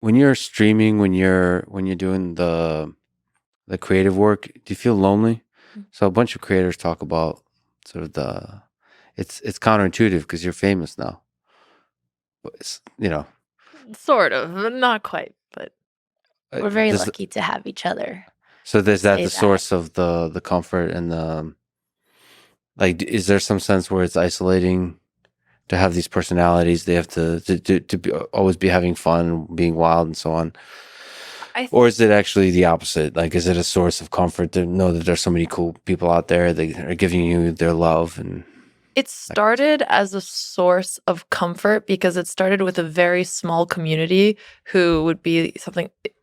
when you're streaming, when you're doing the creative work, do you feel lonely? So a bunch of creators talk about sort of it's counterintuitive because you're famous now. But Sort of, but not quite. But We're very does lucky to have each other. so there's that say the that. source of the comfort and the like. Is there some sense where it's isolating to have these personalities? They have to be, always be having fun, being wild, and so on. Or is it actually the opposite? Like, is it a source of comfort to know that there's so many cool people out there that are giving you their love? And it started as a source of comfort because it started with a very small community who would be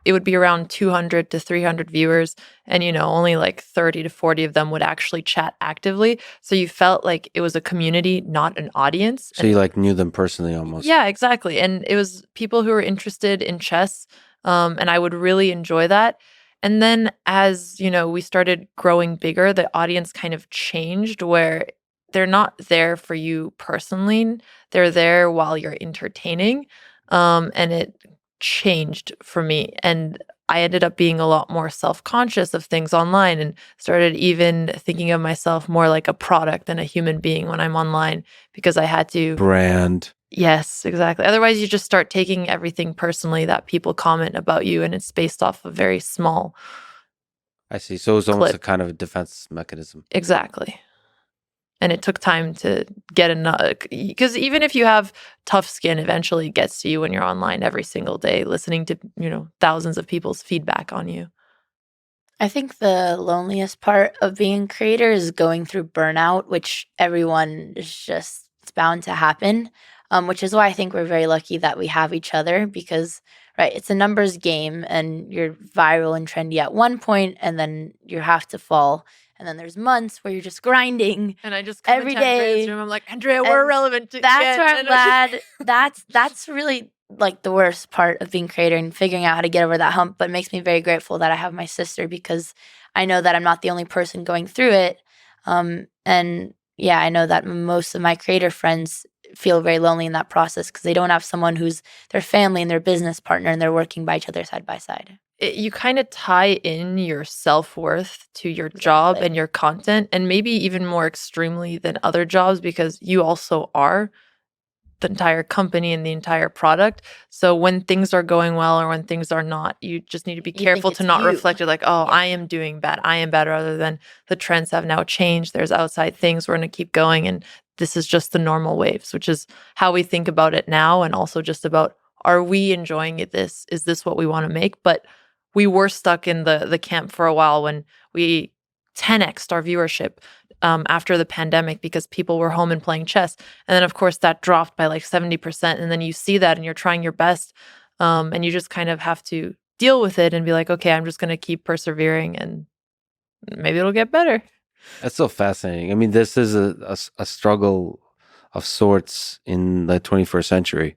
it would be around 200 to 300 viewers. And, only like 30 to 40 of them would actually chat actively. So you felt like it was a community, not an audience. So you like knew them personally almost. Yeah, exactly. And it was people who were interested in chess. And I would really enjoy that. And then as, we started growing bigger, the audience kind of changed where they're not there for you personally. They're there while you're entertaining. And it changed for me. And I ended up being a lot more self-conscious of things online and started even thinking of myself more like a product than a human being when I'm online because I had to brand. Yes, exactly. Otherwise, you just start taking everything personally that people comment about you, and it's based off a very small. I see. So it was almost clip. a kind of a defense mechanism. Exactly. And it took time to get enough, because even if you have tough skin, eventually it gets to you when you're online every single day, listening to, thousands of people's feedback on you. I think the loneliest part of being a creator is going through burnout, which everyone is just, it's bound to happen. Which is why I think we're very lucky that we have each other because, right, it's a numbers game and you're viral and trendy at one point and then you have to fall. And then there's months where you're just grinding. And I just come every into Andrea's day. room. I'm like, Andrea, we're relevant. That's where I'm glad. That's really like the worst part of being a creator and figuring out how to get over that hump. But it makes me very grateful that I have my sister because I know that I'm not the only person going through it. And yeah, I know that most of my creator friends feel very lonely in that process because they don't have someone who's their family and their business partner and they're working by each other side by side. You kind of tie in your self-worth to your job and your content, and maybe even more extremely than other jobs because you also are the entire company and the entire product. So when things are going well or when things are not, you just need to be careful to not reflect it like, oh, I am doing bad. I am bad, rather than the trends have now changed. There's outside things. We're going to keep going. And this is just the normal waves, which is how we think about it now. And also just about, are we enjoying it? Is this what we want to make? But we were stuck in the camp for a while when we 10x'd our viewership after the pandemic because people were home and playing chess. And then, of course, that dropped by like 70%. And then you see that and you're trying your best. And you just kind of have to deal with it and be like, okay, I'm just going to keep persevering and maybe it'll get better. That's so fascinating. I mean, this is a struggle of sorts in the 21st century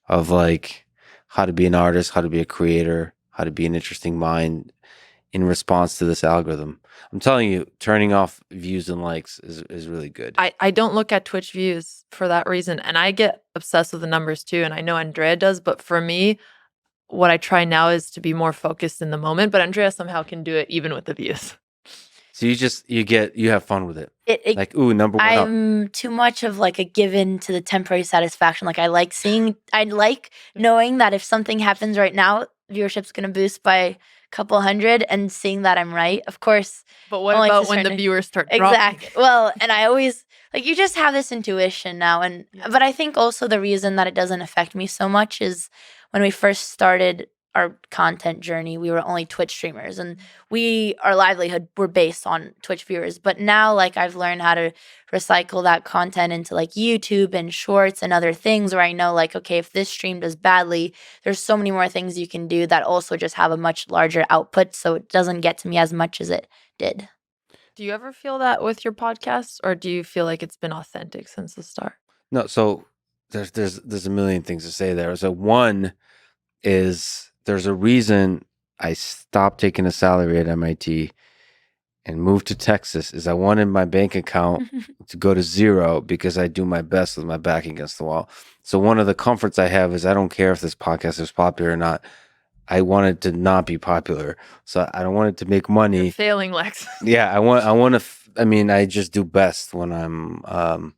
of like how to be an artist, how to be a creator, how to be an interesting mind in response to this algorithm. I'm telling you, turning off views and likes is really good. I don't look at Twitch views for that reason. And I get obsessed with the numbers too. And I know Andrea does. But for me, what I try now is to be more focused in the moment. But Andrea somehow can do it even with the views. So you have fun with it. Like, ooh, number one. I'm too much of like a given to the temporary satisfaction. Like I like knowing that if something happens right now, viewership's going to boost by a couple hundred and seeing that I'm right, of course. But what about when the viewers start dropping? Exactly. Well, and I always, like, you just have this intuition now. But I think also the reason that it doesn't affect me so much is when we first started our content journey, we were only Twitch streamers and our livelihood were based on Twitch viewers. But now, like, I've learned how to recycle that content into like YouTube and shorts and other things where I know like, okay, if this stream does badly, there's so many more things you can do that also just have a much larger output. So it doesn't get to me as much as it did. Do you ever feel that with your podcast, or do you feel like it's been authentic since the start? No, so there's a million things to say there. So one is there's a reason I stopped taking a salary at MIT and moved to Texas is I wanted my bank account to go to zero because I do my best with my back against the wall. So one of the comforts I have is I don't care if this podcast is popular or not. I want it to not be popular. So I don't want it to make money. You're failing, Lex. Yeah, I want to. I mean, I just do best when I'm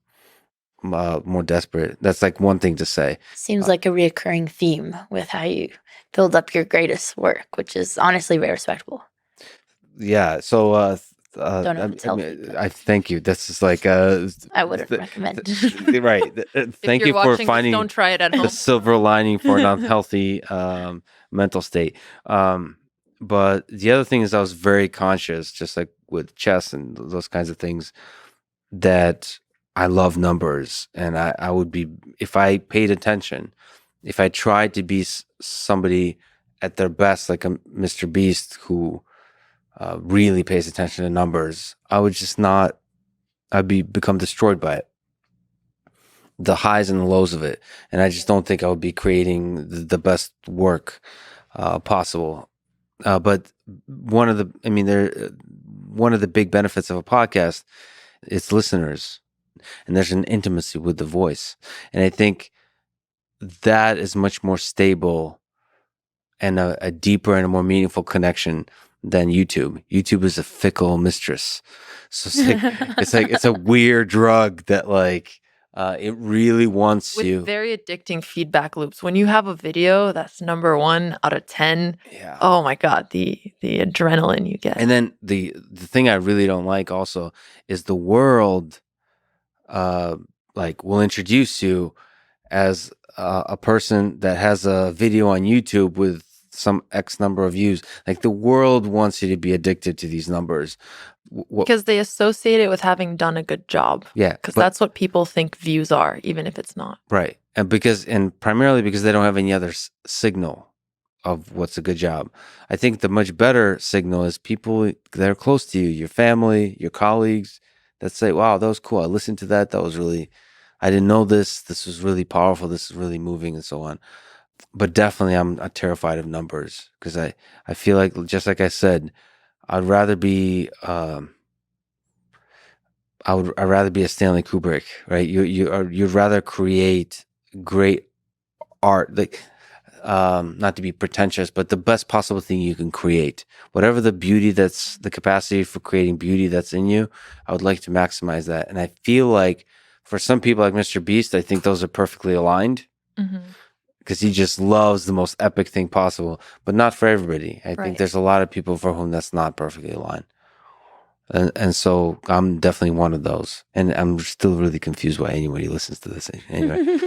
more desperate. That's like one thing to say. Seems like a reoccurring theme with how you build up your greatest work, which is honestly very respectable. Yeah. So Don't know if it's healthy, but- I thank you. This is like I wouldn't recommend. right. Thank you for finding don't try it at home. the silver lining for an unhealthy mental state. But the other thing is I was very conscious, just like with chess and those kinds of things, that I love numbers. And I would be, if I paid attention, if I tried to be somebody at their best, like a Mr. Beast who really pays attention to numbers, I would just not, become destroyed by it. The highs and the lows of it. And I just don't think I would be creating the best work possible. But one of the big benefits of a podcast is listeners, and there's an intimacy with the voice. And I think that is much more stable and a deeper and a more meaningful connection than YouTube. YouTube is a fickle mistress. So it's a weird drug that like it really wants With you. very addicting feedback loops. When you have a video that's number 1 out of 10, Yeah. oh my God, the adrenaline you get. And then the thing I really don't like also is the world like will introduce you as a person that has a video on YouTube with some X number of views. Like the world wants you to be addicted to these numbers. Because they associate it with having done a good job. Yeah. Because that's what people think views are, even if it's not. Right. And primarily because they don't have any other signal of what's a good job. I think the much better signal is people that are close to you, your family, your colleagues, that say, wow, that was cool. I listened to that. That was really, I didn't know this. This was really powerful. This is really moving and so on. But definitely I'm terrified of numbers because I feel like, just like I said, I'd rather be I'd rather be a Stanley Kubrick, right? You'd rather create great art, like not to be pretentious, but the best possible thing you can create. Whatever the beauty that's the capacity for creating beauty that's in you, I would like to maximize that. And I feel like for some people like Mr. Beast, I think those are perfectly aligned. Because he just loves the most epic thing possible, but not for everybody. I think there's a lot of people for whom that's not perfectly aligned. And so I'm definitely one of those. And I'm still really confused why anybody listens to this anyway.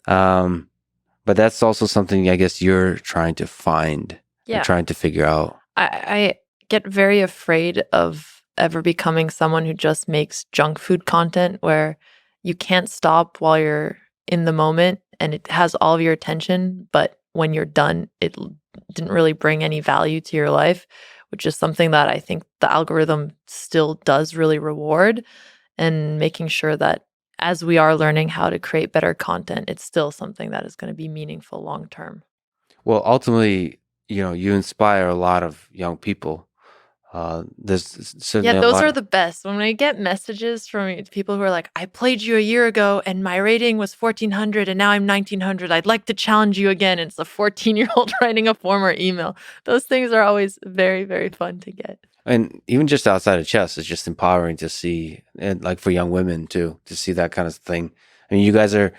But that's also something I guess you're trying to find and trying to figure out. I get very afraid of ever becoming someone who just makes junk food content where you can't stop while you're in the moment and it has all of your attention, but when you're done, it didn't really bring any value to your life, which is something that I think the algorithm still does really reward, and making sure that as we are learning how to create better content, it's still something that is going to be meaningful long term. Well, ultimately, you inspire a lot of young people. There's certainly those are the best. When I get messages from people who are like, I played you a year ago and my rating was 1,400 and now I'm 1,900. I'd like to challenge you again. It's a 14-year-old writing a former email. Those things are always very, very fun to get. And even just outside of chess, it's just empowering to see, and like for young women too, to see that kind of thing. I mean, you guys are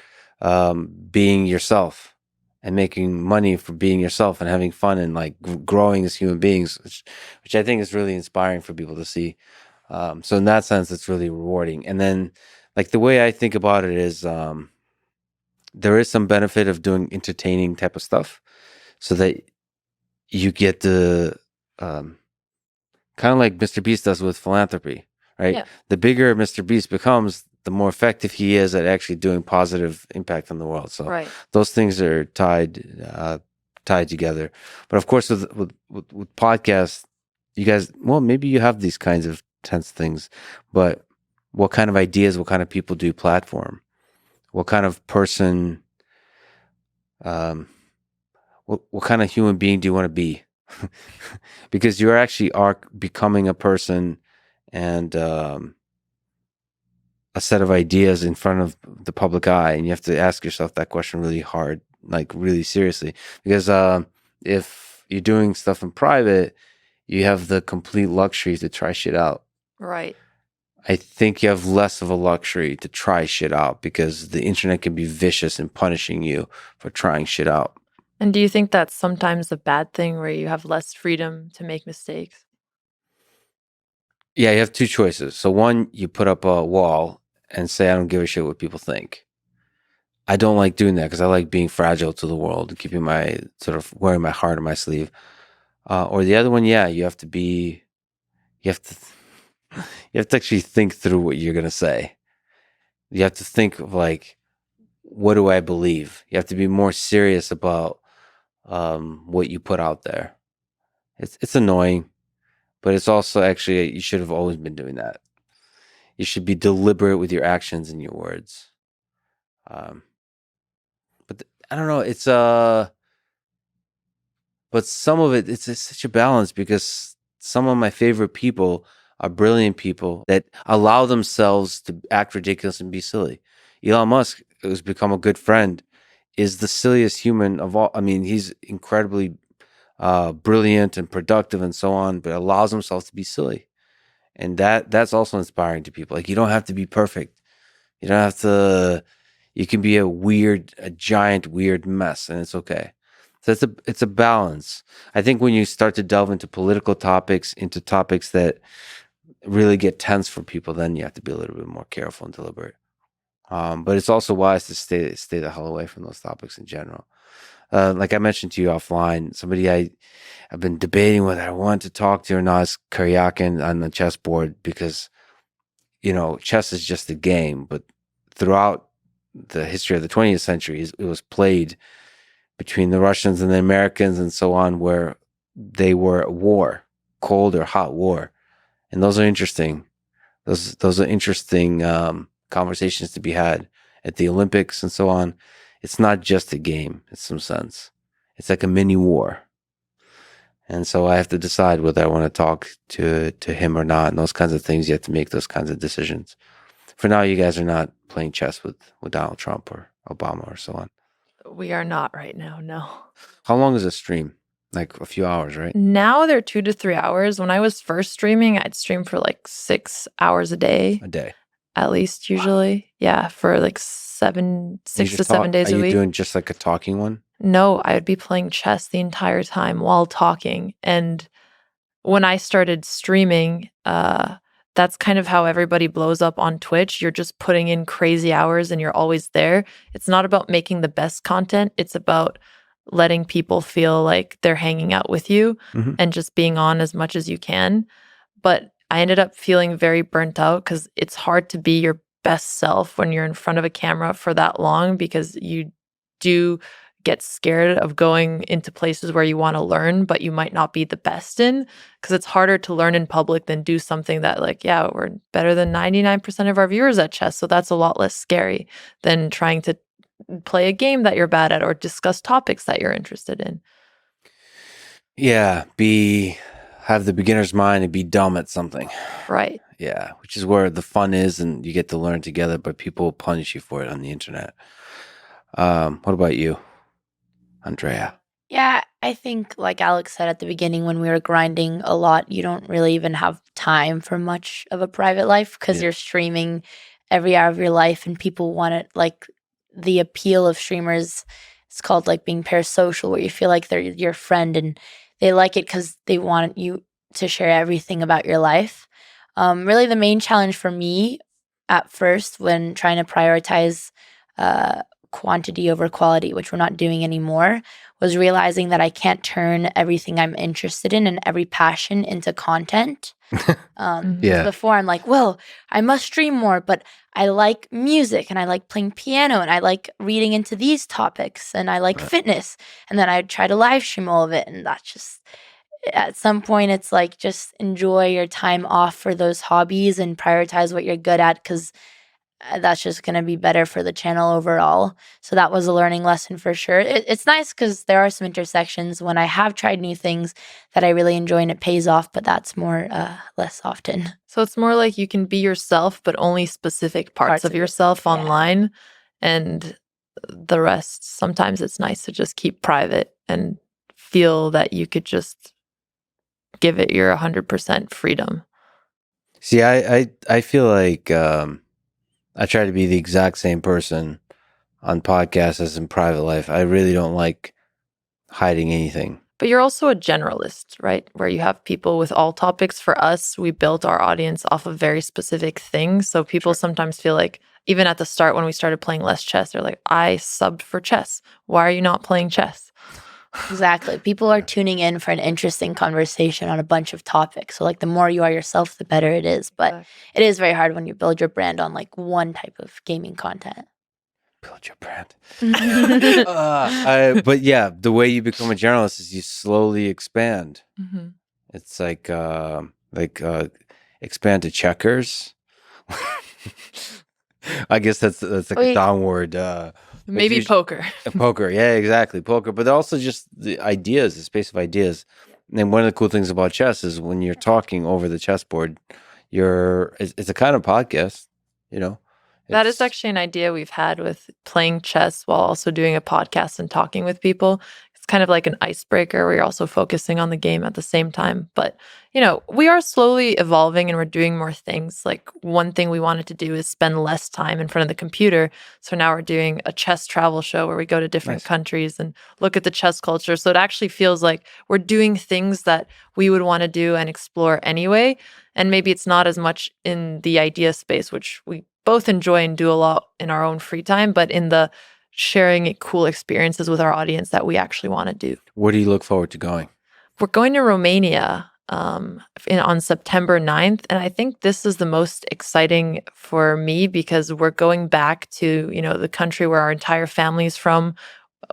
being yourself and making money for being yourself and having fun and like growing as human beings, which I think is really inspiring for people to see. So in that sense, it's really rewarding. And then like the way I think about it is there is some benefit of doing entertaining type of stuff so that you get the kind of like Mr. Beast does with philanthropy, right? Yeah. The bigger Mr. Beast becomes, the more effective he is at actually doing positive impact on the world. So those things are tied together. But of course, with podcasts, you guys, well, maybe you have these kinds of tense things, but what kind of ideas, what kind of people do you platform? What kind of person, what kind of human being do you want to be? Because you actually are becoming a person and a set of ideas in front of the public eye, and you have to ask yourself that question really hard, like really seriously, because if you're doing stuff in private, you have the complete luxury to try shit out. Right. I think you have less of a luxury to try shit out because the internet can be vicious in punishing you for trying shit out. And do you think that's sometimes a bad thing where you have less freedom to make mistakes? Yeah, you have two choices. So one, you put up a wall and say, I don't give a shit what people think. I don't like doing that because I like being fragile to the world and keeping my sort of wearing my heart on my sleeve. Or the other one, yeah, you have to you have to actually think through what you're gonna say. You have to think of like, what do I believe? You have to be more serious about what you put out there. It's annoying, but it's also actually you should have always been doing that. You should be deliberate with your actions and your words. Um, but I don't know. But some of it's such a balance because some of my favorite people are brilliant people that allow themselves to act ridiculous and be silly. Elon Musk, who's become a good friend, is the silliest human of all. I mean, he's incredibly brilliant and productive and so on, but allows himself to be silly, and that's also inspiring to people. Like you don't have to be perfect. You don't have to. You can be a giant weird mess, and it's okay. So it's a balance. I think when you start to delve into political topics, into topics that really get tense for people, then you have to be a little bit more careful and deliberate. But it's also wise to stay the hell away from those topics in general. Like I mentioned to you offline, somebody I've been debating whether I want to talk to or not is Karyakin on the chessboard because chess is just a game, but throughout the history of the 20th century, it was played between the Russians and the Americans and so on, where they were at war, cold or hot war, and those are interesting. Those are interesting conversations to be had at the Olympics and so on. It's not just a game in some sense. It's like a mini war. And so I have to decide whether I want to talk to him or not, and those kinds of things. You have to make those kinds of decisions. For now, you guys are not playing chess with Donald Trump or Obama or so on. We are not right now, no. How long is a stream? Like a few hours, right? Now they're 2 to 3 hours. When I was first streaming, I'd stream for like 6 hours a day. A day. At least usually. Yeah, for like 6 to 7 days a week. Are you doing just like a talking one? No, I would be playing chess the entire time while talking. And when I started streaming, that's kind of how everybody blows up on Twitch. You're just putting in crazy hours and you're always there. It's not about making the best content. It's about letting people feel like they're hanging out with you and just being on as much as you can. But I ended up feeling very burnt out because it's hard to be your best self when you're in front of a camera for that long because you do get scared of going into places where you want to learn, but you might not be the best in, because it's harder to learn in public than do something that like, yeah, we're better than 99% of our viewers at chess. So that's a lot less scary than trying to play a game that you're bad at or discuss topics that you're interested in. Yeah, have the beginner's mind and be dumb at something. Right. Yeah, which is where the fun is and you get to learn together, but people will punish you for it on the internet. What about you, Andrea? Yeah, I think like Alex said at the beginning when we were grinding a lot, you don't really even have time for much of a private life because you're streaming every hour of your life and people want it. Like the appeal of streamers, it's called like being parasocial, where you feel like they're your friend and they like it because they want you to share everything about your life. Really, the main challenge for me at first when trying to prioritize quantity over quality, which we're not doing anymore, was realizing that I can't turn everything I'm interested in and every passion into content. Before I'm like, well, I must stream more, but I like music and I like playing piano and I like reading into these topics and I like fitness. And then I'd try to live stream all of it. And that's just, at some point, it's like just enjoy your time off for those hobbies and prioritize what you're good at, because that's just going to be better for the channel overall. So that was a learning lesson for sure. It's nice because there are some intersections when I have tried new things that I really enjoy and it pays off, but that's more less often. So it's more like you can be yourself, but only specific parts of yourself yeah. online, and the rest, sometimes it's nice to just keep private and feel that you could just give it your 100% freedom. See, I feel like I try to be the exact same person on podcasts as in private life. I really don't like hiding anything. But you're also a generalist, right? Where you have people with all topics. For us, we built our audience off of very specific things. So people sometimes feel like, even at the start when we started playing less chess, they're like, I subbed for chess. Why are you not playing chess? Exactly. People are tuning in for an interesting conversation on a bunch of topics. So like the more you are yourself, the better it is. But it is very hard when you build your brand on like one type of gaming content. Build your brand. But yeah, the way you become a journalist is you slowly expand. Mm-hmm. It's like expand to checkers. I guess that's like a downward. Maybe poker. Poker, yeah, exactly, poker. But also just the ideas, the space of ideas. And one of the cool things about chess is when you're talking over the chessboard, it's a kind of podcast, you know. That is actually an idea we've had with playing chess while also doing a podcast and talking with people. It's kind of like an icebreaker where you're also focusing on the game at the same time. But, you know, we are slowly evolving and we're doing more things. Like one thing we wanted to do is spend less time in front of the computer. So now we're doing a chess travel show where we go to different countries and look at the chess culture. So it actually feels like we're doing things that we would want to do and explore anyway. And maybe it's not as much in the idea space, which we both enjoy and do a lot in our own free time, but in the sharing cool experiences with our audience that we actually want to do. Where do you look forward to going? We're going to Romania on September 9th. And I think this is the most exciting for me because we're going back to, you know, the country where our entire family is from,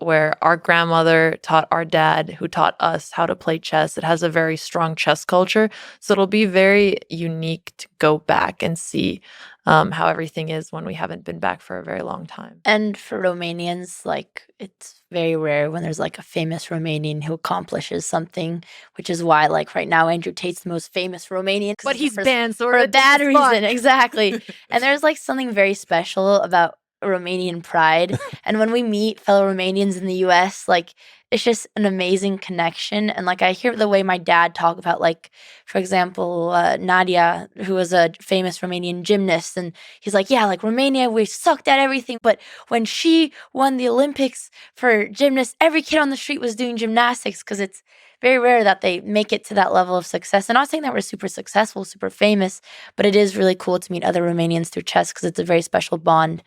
where our grandmother taught our dad, who taught us how to play chess. It has a very strong chess culture. So it'll be very unique to go back and see how everything is when we haven't been back for a very long time. And for Romanians, like, it's very rare when there's like a famous Romanian who accomplishes something, which is why, like, right now, Andrew Tate's the most famous Romanian. But he's banned for a bad reason. Exactly. And there's like something very special about Romanian pride. And when we meet fellow Romanians in the US, like, it's just an amazing connection. And like I hear the way my dad talk about, like, for example, Nadia, who was a famous Romanian gymnast, and he's like, yeah, like Romania, we sucked at everything, but when she won the Olympics for gymnasts, every kid on the street was doing gymnastics, because it's very rare that they make it to that level of success. I'm not saying that we're super successful, super famous, but it is really cool to meet other Romanians through chess because it's a very special bond.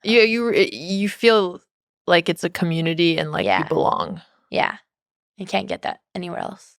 You feel like it's a community and like you belong. Yeah. You can't get that anywhere else.